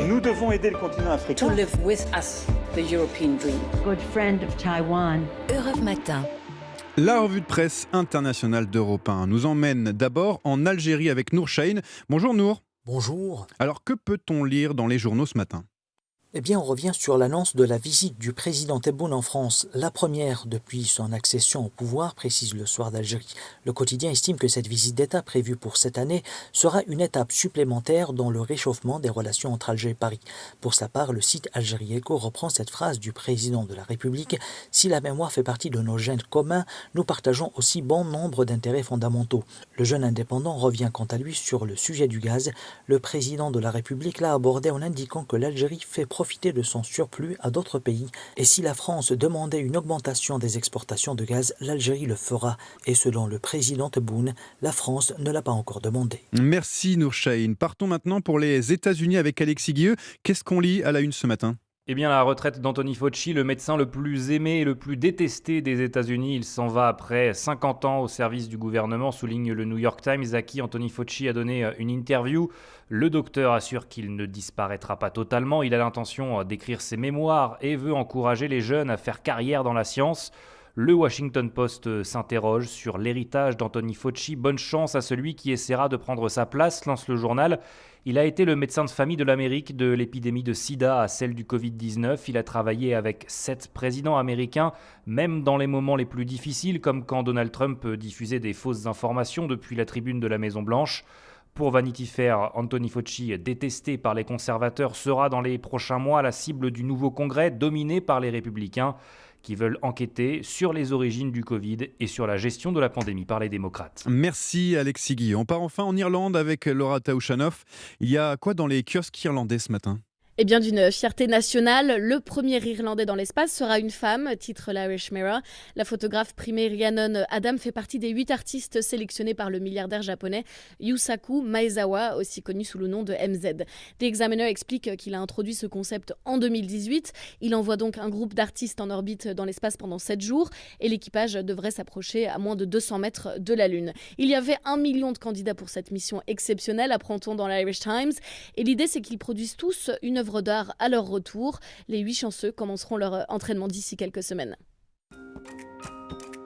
Nous devons aider le continent africain. To live with us, the European dream. Good friend of Taiwan. Europe Matin. La revue de presse internationale d'Europe 1 nous emmène d'abord en Algérie avec Nour Chahine. Bonjour Nour. Bonjour. Alors que peut-on lire dans les journaux ce matin ? Eh bien, on revient sur l'annonce de la visite du président Tebboune en France, la première depuis son accession au pouvoir, précise le Soir d'Algérie. Le quotidien estime que cette visite d'État prévue pour cette année sera une étape supplémentaire dans le réchauffement des relations entre Alger et Paris. Pour sa part, le site Algérie Echo reprend cette phrase du président de la République : « Si la mémoire fait partie de nos gènes communs, nous partageons aussi bon nombre d'intérêts fondamentaux. » Le jeune indépendant revient quant à lui sur le sujet du gaz. Le président de la République l'a abordé en indiquant que l'Algérie fait profiter de son surplus à d'autres pays. Et si la France demandait une augmentation des exportations de gaz, l'Algérie le fera. Et selon le président Tebboune, la France ne l'a pas encore demandé. Merci Nour Chahine. Partons maintenant pour les États-Unis avec Alexis Guilleux. Qu'est-ce qu'on lit à la une ce matin ? Eh bien, la retraite d'Anthony Fauci, le médecin le plus aimé et le plus détesté des États-Unis. Il s'en va après 50 ans au service du gouvernement, souligne le New York Times, à qui Anthony Fauci a donné une interview. Le docteur assure qu'il ne disparaîtra pas totalement. Il a l'intention d'écrire ses mémoires et veut encourager les jeunes à faire carrière dans la science. Le Washington Post s'interroge sur l'héritage d'Anthony Fauci. Bonne chance à celui qui essaiera de prendre sa place, lance le journal. Il a été le médecin de famille de l'Amérique de l'épidémie de sida à celle du Covid-19. Il a travaillé avec 7 présidents américains, même dans les moments les plus difficiles, comme quand Donald Trump diffusait des fausses informations depuis la tribune de la Maison-Blanche. Pour Vanity Fair, Anthony Fauci, détesté par les conservateurs, sera dans les prochains mois la cible du nouveau congrès dominé par les républicains, qui veulent enquêter sur les origines du Covid et sur la gestion de la pandémie par les démocrates. Merci Alexis Guilleux. On part enfin en Irlande avec Laura Taouchanoff. Il y a quoi dans les kiosques irlandais ce matin ? Eh bien, d'une fierté nationale, le premier Irlandais dans l'espace sera une femme, titre l'Irish Mirror. La photographe primée Rhiannon Adam fait partie des 8 artistes sélectionnés par le milliardaire japonais Yusaku Maezawa, aussi connu sous le nom de MZ. The Examiner explique qu'il a introduit ce concept en 2018. Il envoie donc un groupe d'artistes en orbite dans l'espace pendant 7 jours et l'équipage devrait s'approcher à moins de 200 mètres de la Lune. Il y avait 1 million de candidats pour cette mission exceptionnelle, apprend-on dans l'Irish Times. Et l'idée, c'est qu'ils produisent tous une œuvre d'art à leur retour. Les 8 chanceux commenceront leur entraînement d'ici quelques semaines.